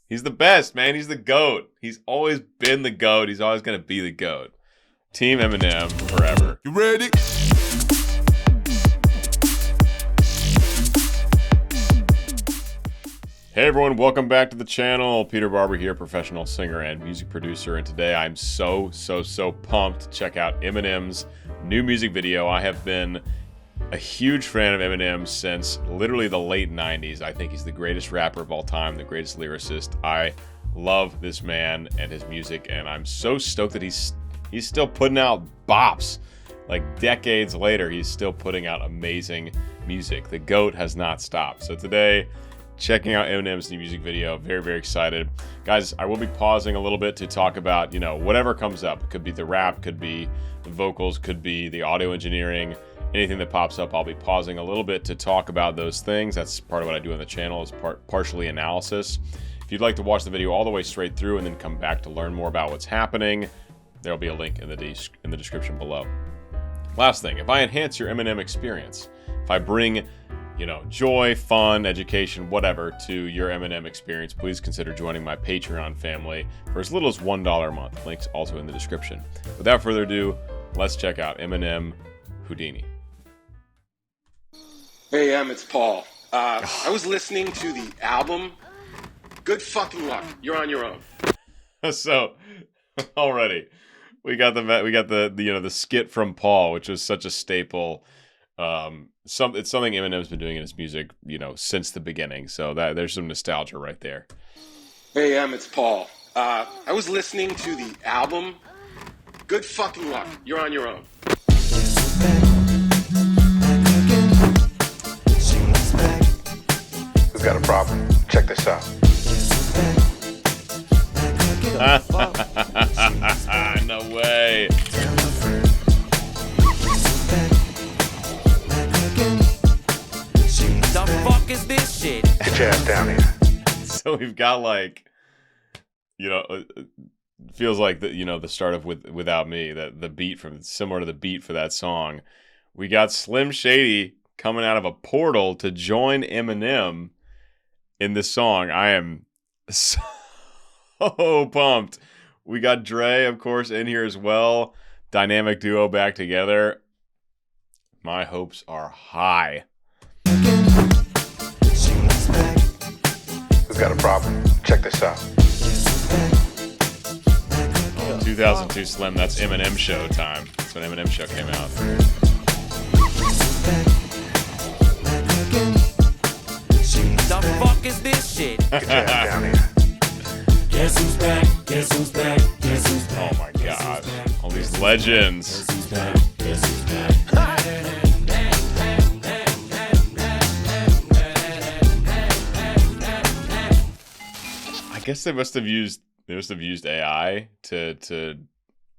He's the best, man. He's the GOAT. He's always been the GOAT. He's always going to be the GOAT. Team Eminem forever. You ready? Hey everyone, welcome back to the channel. Peter Barber here, professional singer and music producer, and today I'm so pumped to check out Eminem's new music video. I have been a huge fan of Eminem since literally the late 90s. I think he's the greatest rapper of all time, the greatest lyricist. I love this man and his music, and I'm so stoked that he's still putting out bops. Like decades later, he's still putting out amazing music. The GOAT has not stopped. So today, checking out Eminem's new music video. Very excited. Guys, I will be pausing a little bit to talk about, whatever comes up. It could be the rap, could be the vocals, could be the audio engineering, anything that pops up. I'll be pausing a little bit to talk about those things. That's part of what I do on the channel, is partially analysis. If you'd like to watch the video all the way straight through and then come back to learn more about what's happening, there'll be a link in the description below. Last thing, if I enhance your Eminem experience, if I bring joy, fun, education, whatever to your Eminem experience, please consider joining my Patreon family for as little as $1 a month. Links also in the description. Without further ado, let's check out Eminem Houdini. Hey, it's Paul. I was listening to the album. Good fucking luck. You're on your own. So, already, we got the skit from Paul, which was such a staple. It's something Eminem's been doing in his music, since the beginning. So there's some nostalgia right there. Hey, it's Paul. I was listening to the album. Good fucking luck. You're on your own. We've got a problem. Check this out. No way. The fuck is this shit? Get your ass down here. So we've got feels like the start of Without Me, that the beat similar to the beat for that song. We got Slim Shady coming out of a portal to join Eminem in this song. I am so pumped. We got Dre, of course, in here as well. Dynamic duo back together. My hopes are high. We've got a problem. Check this out. 2002 Slim, that's Eminem Show time. That's when Eminem Show came out. The fuck is this shit? Get your ass down here. Guess who's back? Guess who's back? Guess who's back? Oh my god. All these legends. Guess who's back? Guess who's back? I guess they must have used AI to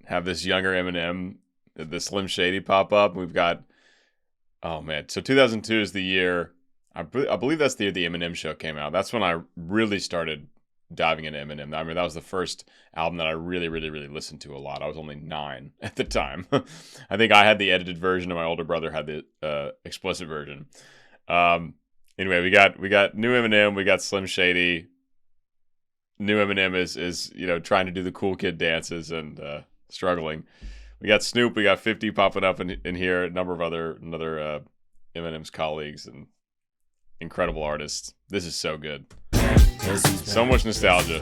have this younger Eminem, the Slim Shady, pop up. We've got, oh man, so 2002 is the year, I believe that's the year the Eminem Show came out. That's when I really started diving into Eminem. I mean, that was the first album that I really listened to a lot. I was only 9 at the time. I think I had the edited version, and my older brother had the explicit version. Anyway, we got new Eminem, we got Slim Shady. New Eminem is trying to do the cool kid dances and struggling. We got Snoop, we got 50 popping up in here, a number of other Eminem's colleagues and incredible artists. This is so good. So much nostalgia.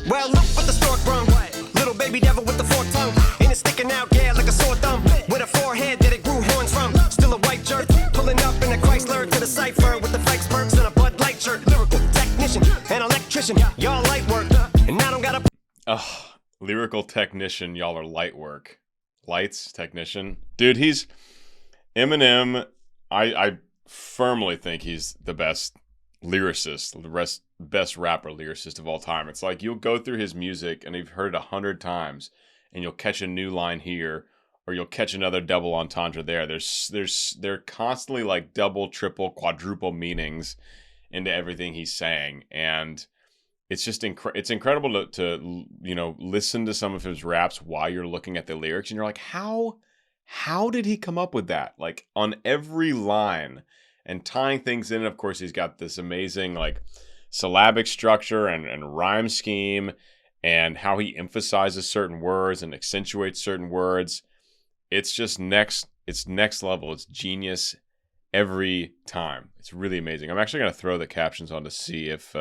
Well, look what the stork brung. Little baby devil with the forked tongue. And it's sticking out, yeah, like a sore thumb. With a forehead that it grew horns from. Still a white jerk. Pulling up in a Chrysler to the cypher with the flex perks and a Bud Light shirt. Lyrical technician and electrician. Y'all light work. And I don't got a... Oh, lyrical technician, y'all are light work. Lights, technician. Dude, he's... Eminem, I firmly think he's the best lyricist, best rapper lyricist of all time. It's like you'll go through his music and you've heard it 100 times and you'll catch a new line here or you'll catch another double entendre there. They're constantly like double, triple, quadruple meanings into everything he's saying. And it's just it's incredible to you know, listen to some of his raps while you're looking at the lyrics, and you're like, how did he come up with that? Like on every line and tying things in. Of course, he's got this amazing like syllabic structure and rhyme scheme, and how he emphasizes certain words and accentuates certain words. It's just next level. It's genius every time. It's really amazing. I'm actually going to throw the captions on to see if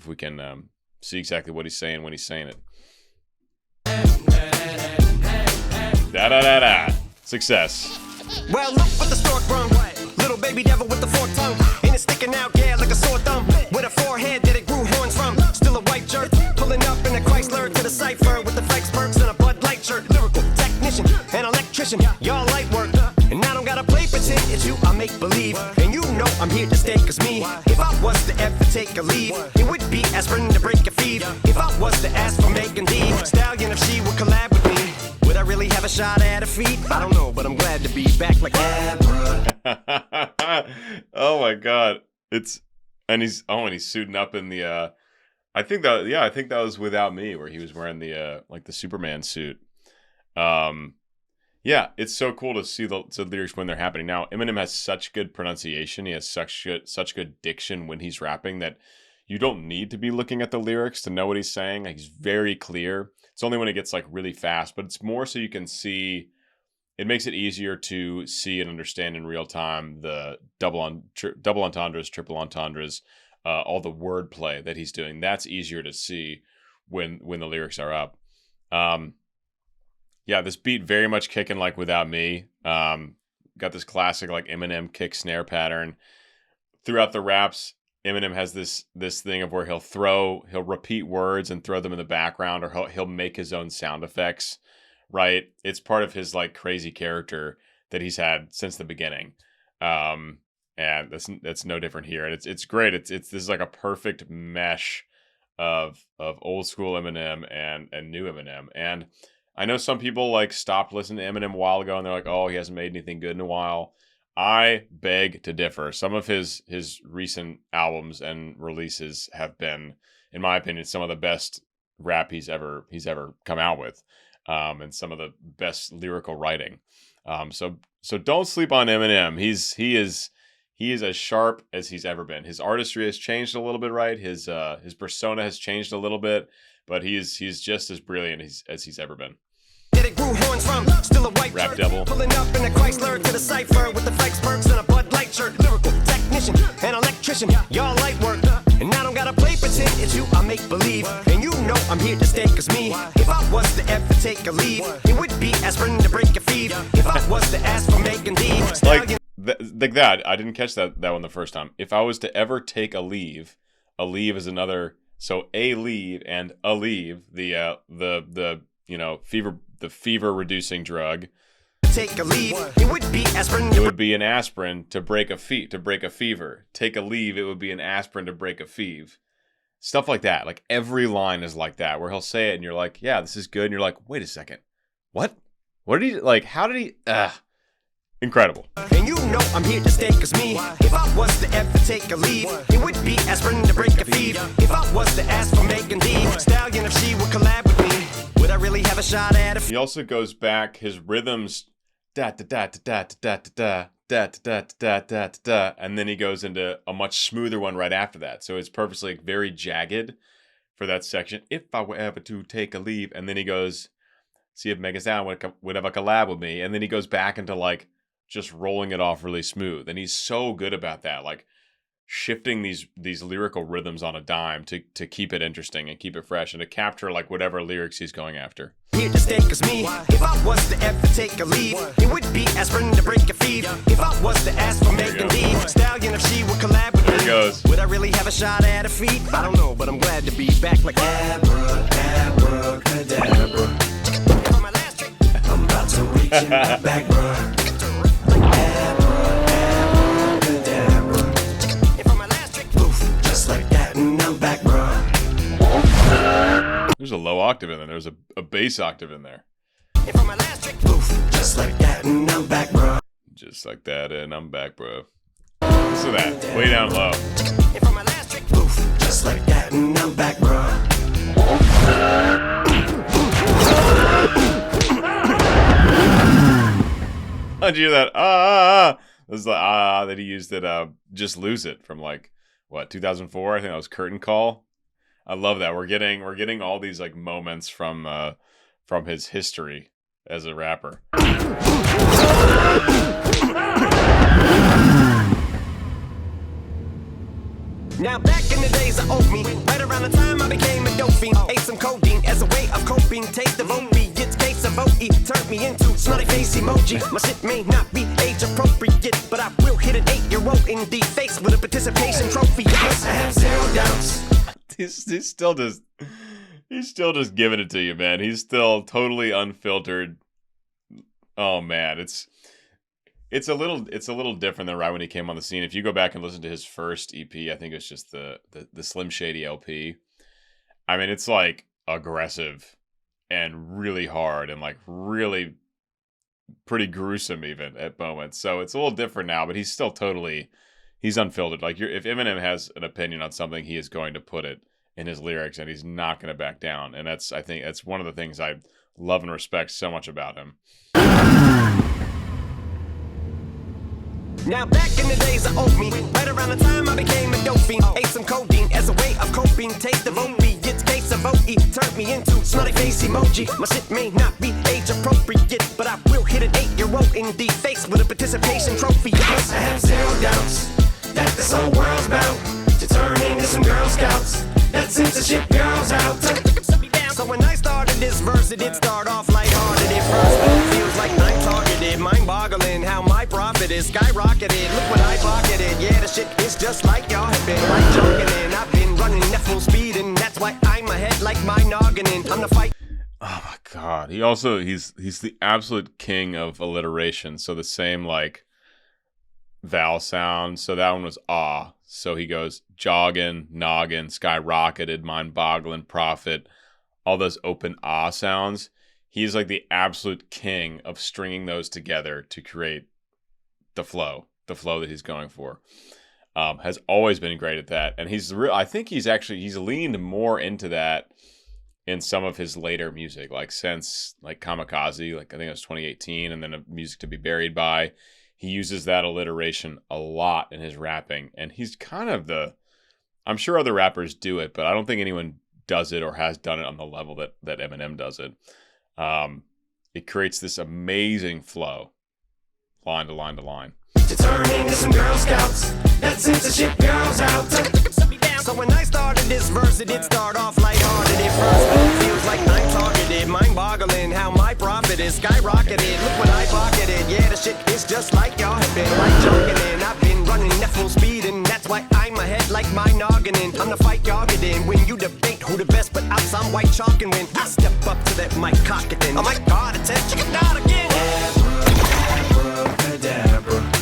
we can see exactly what he's saying when he's saying it. Da-da-da-da. Success. Well, look what the stork brung. Little baby devil with the forked tongue. And it's sticking out, yeah, like a sore thumb. With a forehead that it grew horns from. Still a white jerk. Pulling up in a Chrysler to the cipher with the flex perks and a Bud Light shirt. Lyrical technician and electrician. Y'all light work. And I don't gotta play pretend. It's you I make believe. And you know I'm here to stay. Cause me, if I was to ever take a leave, it would be aspirin to break a fever. If I was to ask for Megan D Stallion, if she would collab with me, would I really have a shot at a feat? I don't know, but I'm glad to be back like Oh my god. He's suiting up in the I think that was Without Me, where he was wearing the like the Superman suit. Yeah, it's so cool to see the lyrics when they're happening. Now, Eminem has such good pronunciation. He has such good diction when he's rapping that you don't need to be looking at the lyrics to know what he's saying. Like, he's very clear. It's only when it gets like really fast, but it's more so you can see. It makes it easier to see and understand in real time the double entendres, triple entendres, all the wordplay that he's doing. That's easier to see when the lyrics are up. Yeah, this beat very much kicking like Without Me. Got this classic like Eminem kick snare pattern. Throughout the raps, Eminem has this thing of where he'll repeat words and throw them in the background, or he'll make his own sound effects, right? It's part of his like crazy character that he's had since the beginning. And that's no different here. And it's great. This is like a perfect mesh of old school Eminem and new Eminem. And I know some people like stopped listening to Eminem a while ago and they're like, oh, he hasn't made anything good in a while. I beg to differ. Some of his recent albums and releases have been, in my opinion, some of the best rap he's ever come out with, and some of the best lyrical writing. So don't sleep on Eminem. He is as sharp as he's ever been. His artistry has changed a little bit, right? His persona has changed a little bit, but he's just as brilliant as he's ever been. It grew horns from, still a white Rap shirt. devil. Pulling up in a Chrysler to the cipher with the flex perks and a Bud Light shirt. Lyrical technician and electrician, y'all light work. And I don't gotta play pretend, it's you I make believe. And you know I'm here to stay, cause me, if I was to ever take a leave, it would be aspirin to break a fever. If I was to ask for Megan D Stallion. Like that, I didn't catch that one the first time. If I was to ever take a leave is another. So a leave and a leave, the you know, fever reducing drug. Take a leave, it would be aspirin. It would be an aspirin to break a fever. Take a leave, it would be an aspirin to break a fever. Stuff like that. Like every line is like that, where he'll say it and you're like, yeah, this is good. And you're like, wait a second. What did he like? How did he? Incredible. And you know I'm here to stay, cause me, if I was to ever take a leave, it would be aspirin to break a fever. If I was to ask for Megan D Stallion, if she would collab with me, would I really have a shot at a He also goes back, his rhythms, da da da da da da da da da da da da, and then he goes into a much smoother one right after that. So it's purposely like very jagged for that section. If I were ever to take a leave, and then he goes, see if Megan Stallion would have a collab with me, and then he goes back into like just rolling it off really smooth. And he's so good about that, like shifting these lyrical rhythms on a dime to keep it interesting and keep it fresh and to capture like whatever lyrics he's going after. Here to stay, cause me, if I was to ever take a leave, it would be aspirin to break a fever. If I was to ask for Megan D Stallion, if she would collab with me, there it goes. Would I really have a shot at a feat? I don't know, but I'm glad to be back like abracadabra. On my last trick, I'm about to reach in my back, bruh. There's a low octave in there. There's a bass octave in there. If on my last trick, poof, just like that, and I'm back, bro. Just like that, and I'm back, bro. Listen to that. Way down low. If on my last trick, poof, just just like that, and I'm back, bro. How'd you hear that? It was like that he used it. Just Lose It from like what 2004. I think that was Curtain Call. I love that. We're getting all these like moments from his history as a rapper. Now back in the days of old me, right around the time I became a dope fiend, ate some codeine as a way of coping. Taste of opiates, case of OE turned me into snotty face emoji. My shit may not be age appropriate, but I will hit an 8-year-old in the face with a participation trophy. Yes, I have zero doubts. He's still just giving it to you, man. He's still totally unfiltered. Oh man, it's a little different than right when he came on the scene. If you go back and listen to his first EP, I think it's just the Slim Shady LP. I mean, it's like aggressive and really hard and like really pretty gruesome even at moments. So it's a little different now, but he's still he's unfiltered. Like if Eminem has an opinion on something, he is going to put it in his lyrics and he's not going to back down. And I think that's one of the things I love and respect so much about him. Now back in the days of old me, right around the time I became a dope fiend, ate some codeine as a way of coping. Taste of opiates, case of OE turned me into snotty face emoji. My shit may not be age appropriate, but I will hit an 8-year-old in the face with a participation trophy. Yes, I have zero doubts that this whole world's about to turn into some Girl Scouts that censorship girls out. So when I started this verse, it did start off lighthearted at first, but it feels like I'm targeted, mind-boggling how my profit is skyrocketed. Look what I pocketed, yeah, the shit is just like y'all have been like jogging in. I've been running at full speed, and that's why I'm ahead like my noggin in. I'm the fight. Oh my god, he's the absolute king of alliteration. So the same like vowel sound. So that one was ah. So he goes jogging, noggin, skyrocketed, mind-boggling, profit. All those open ah sounds. He's like the absolute king of stringing those together to create the flow that he's going for. Has always been great at that, and I think he's leaned more into that in some of his later music, like since like Kamikaze, like I think it was 2018, and then a Music to Be Buried By. He uses that alliteration a lot in his rapping, and he's kind of I'm sure other rappers do it, but I don't think anyone does it or has done it on the level that Eminem does it. It creates this amazing flow, line to line to line. To turn into some Girl Scouts that censorship girls out. So when I started this verse, it did start off lighthearted at first, but it feels like I'm targeted, mind-boggling how my profit is skyrocketed. Look what I pocketed, yeah, the shit is just like y'all have been like jogging in. I've been running at full speed, and that's why I'm ahead like my noggin in. I'm the fight y'all get in when you debate who the best, but I'm some white chalk, and when I step up to that mic, cock it then. Oh my god, it's that chicken out again. Abracadabra.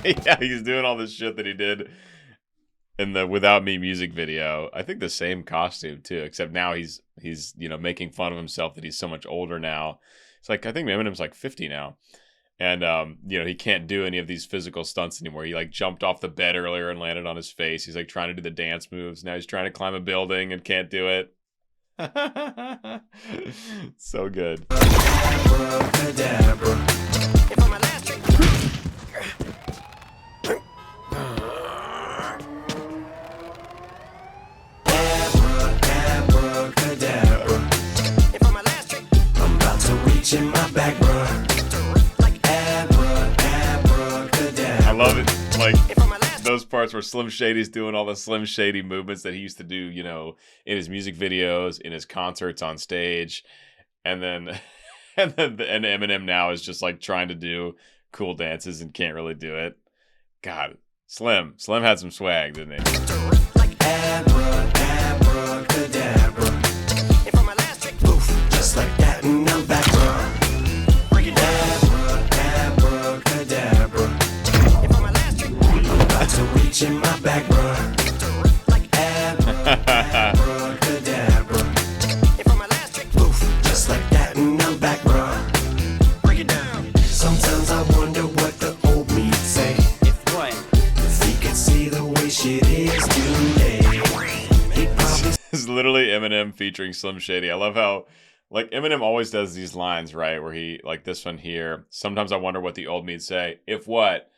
Yeah, he's doing all this shit that he did in the Without Me music video. I think the same costume too, except now he's making fun of himself that he's so much older now. It's like I think Eminem's like 50 now, and he can't do any of these physical stunts anymore. He like jumped off the bed earlier and landed on his face. He's like trying to do the dance moves. Now he's trying to climb a building and can't do it. So good. Abracadabra. I'm about to reach in my back, bro. I love it. Like those parts where Slim Shady's doing all the Slim Shady movements that he used to do, in his music videos, in his concerts on stage, and then Eminem now is just like trying to do cool dances and can't really do it. God, Slim had some swag, didn't he? Abracadabra. Just like that, and I'm back, bro. Break it down. Abracadabra. I'm about to reach in my back, bro. Abracadabra. Just like that, and I'm back, bro. Break it down. Sometimes I wonder what the old me'd say. If he could see the way shit is. is literally Eminem featuring Slim Shady. I love how, like, Eminem always does these lines, right? Where he, like this one here, sometimes I wonder what the old me'd say. If what?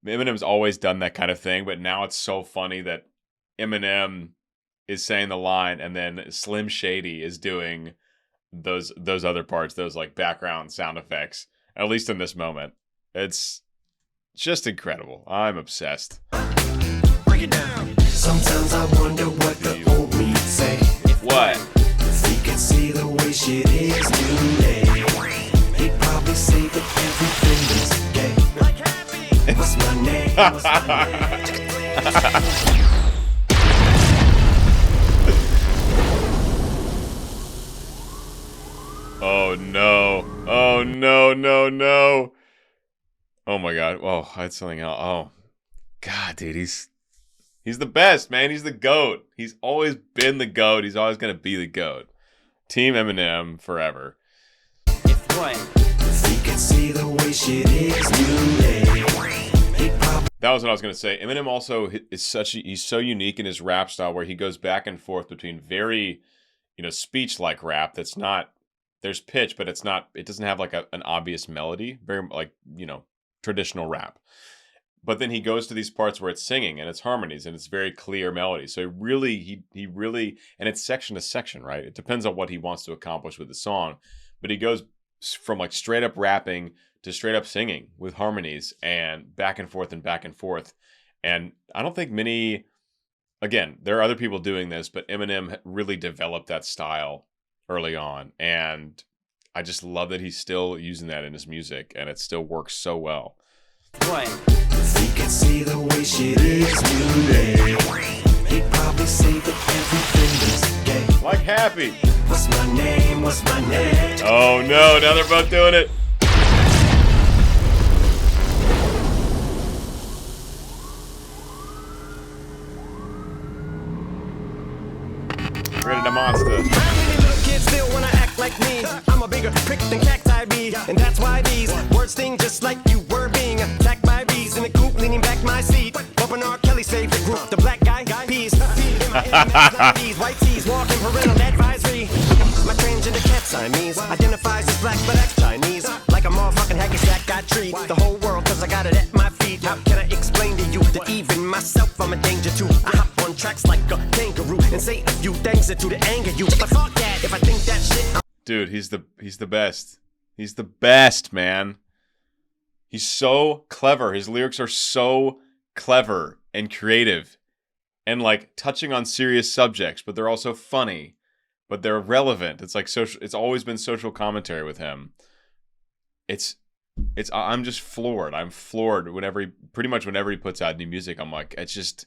Eminem's always done that kind of thing, but now it's so funny that Eminem is saying the line and then Slim Shady is doing those other parts, those like background sound effects, at least in this moment. It's just incredible. I'm obsessed. Break it down. Sometimes I wonder what the old me'd say. What? If he could see the way shit is today, he'd probably say that everything is gay. Like happy. What's my name? What's my name? Oh no. Oh no, no, no. Oh my god. Oh, I had something else. Oh. God, dude, he's the best, man. He's the GOAT. He's always been the GOAT. He's always gonna be the GOAT. Team Eminem forever. If what? If he could see the way shit is today, he'd probably. That was what I was gonna say. Eminem also is he's so unique in his rap style where he goes back and forth between very, speech-like rap that's not, there's pitch, but it doesn't have like an obvious melody, very like, traditional rap. But then he goes to these parts where it's singing and it's harmonies and it's very clear melody. So he really, and it's section to section, right? It depends on what he wants to accomplish with the song, but he goes from like straight up rapping to straight up singing with harmonies and back and forth and back and forth. And I don't think again, there are other people doing this, but Eminem really developed that style early on. And I just love that he's still using that in his music and it still works so well. What? If he could see the way shit is today, he'd probably say that everything is gay. Like Happy. What's my name? What's my name? Oh no, now they're both doing it. Created a monster. How many little kids still wanna act like me? I'm a bigger prick than cacti be, and that's why these words sting just like you were being attacked by bees in the coop, leaning back my seat, bumping R. Kelly's favorite group, the black guy peas. In my MS90s, white tees, walking parental advisory. My transgender cat Siamese identifies as black but acts Chinese, like a motherfucking hacky sack. I treat the whole world 'cause I got it at my feet. How can I explain to you that even myself I'm a danger to? I hop on tracks like a kangaroo and say a few things that do to anger you. But fuck that, if I think that shit. Dude, he's the best. He's the best, man. He's so clever. His lyrics are so clever and creative and like touching on serious subjects, but they're also funny, but they're relevant. It's like it's always been social commentary with him. I'm just floored. I'm floored pretty much whenever he puts out new music. I'm like, it's just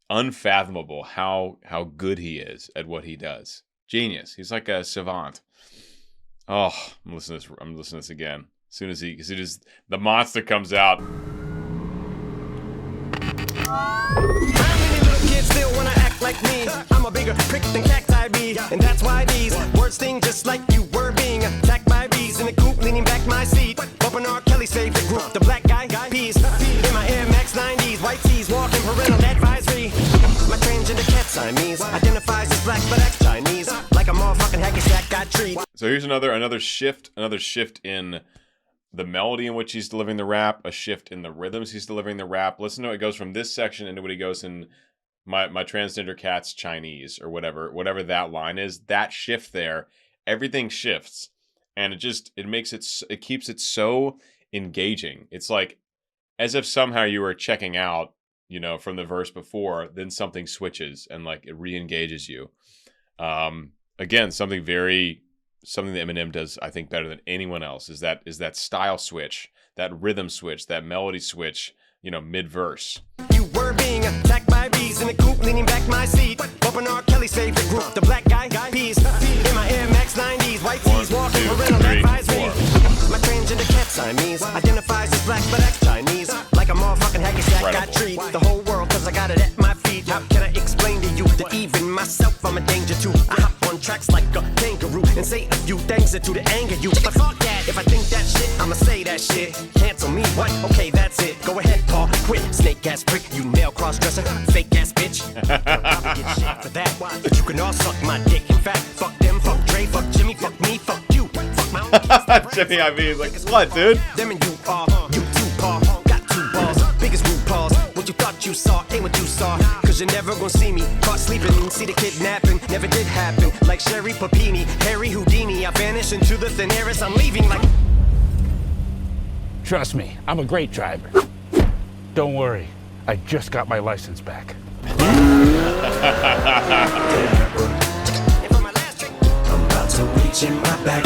unfathomable how good he is at what he does. Genius. He's like a savant. Oh, I'm listening to this again. As soon as the monster comes out. How many little kids still wanna act like me? I'm a bigger prick than cacti be, and that's why these words sting just like you were being attacked by bees in the coop, leaning back my seat, bumping R. Kelly's favorite group, the black guy peas. In my Air Max 90s, white tees, walking parental advisory. My transgender cat Siamese identifies as black but acts Chinese, like a motherfucking hacky sack. I treat. So here's another shift in the melody in which he's delivering the rap, a shift in the rhythms he's delivering the rap. Listen to it goes from this section into what he goes in my transgender cat's Chinese or whatever that line is. That shift there, everything shifts, and it keeps it so engaging. It's like as if somehow you were checking out, from the verse before, then something switches and like it re-engages you. Again, something that Eminem does, I think, better than anyone else is that style switch, that rhythm switch, that melody switch, mid-verse. You were being attacked by bees in the coop, leaning back my seat, bumping R. Kelly's favorite group, the black guy peas. In my Air Max 90s, white tees, walking parental advisory. My transgender cat Siamese identifies as black but acts Chinese, like a motherfucking hacky sack. I treat the whole world 'cause I got it at my feet. How can I explain to you that even myself I'm a danger to? I hop on on tracks like a kangaroo and say a few things that to the anger you. But fuck that, if I think that shit, I'ma say that shit. Cancel me, what? Okay, that's it. Go ahead, Paul, quit. Snake ass prick, you nail cross dresser, fake ass bitch. I'll probably get shit for that. But you can all suck my dick. In fact, fuck them, fuck Dre, fuck Jimmy, fuck me, fuck you. Fuck my own. Jimmy, I mean, like, what, dude? Them and you are, you too, Paul. Got 2 balls, biggest root paws. What you thought you saw ain't what you saw. Cause you're never gonna see me caught sleeping. See the kidnapping, never did happen. Like Sherry Papini, Harry Houdini. I vanish into the thin air as I'm leaving like. Trust me, I'm a great driver. Don't worry, I just got my license back. And for my last trick, I'm about to reach in my back.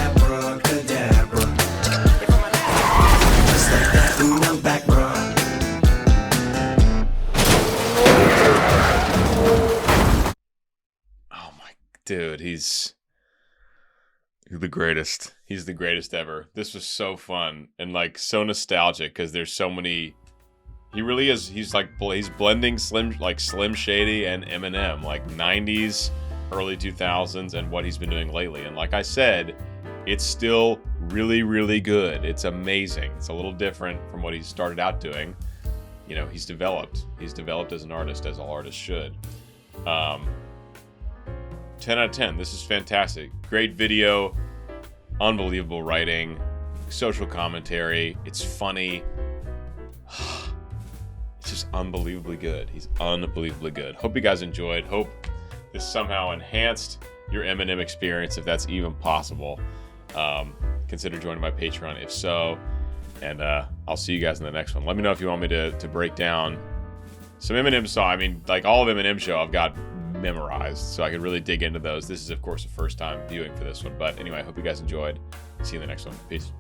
Abracadabra. Just like that, and I'm back, bro. Oh my, dude, he's the greatest. He's the greatest ever. This was so fun and like so nostalgic because there's so many. He really is. He's like he's blending Slim Shady and Eminem, like 90s, early 2000s, and what he's been doing lately. And like I said, it's still really, really good. It's amazing. It's a little different from what he started out doing. You know, he's developed. He's developed as an artist, as all artists should. 10 out of 10. This is fantastic. Great video, unbelievable writing, social commentary. It's funny. It's just unbelievably good. He's unbelievably good. Hope you guys enjoyed. Hope this somehow enhanced your Eminem experience, if that's even possible. Consider joining my Patreon if so. And I'll see you guys in the next one. Let me know if you want me to break down some Eminem song. I mean, like all of Eminem show, I've got memorized, so I could really dig into those. This is, of course, the first time viewing for this one. But anyway, I hope you guys enjoyed. See you in the next one. Peace.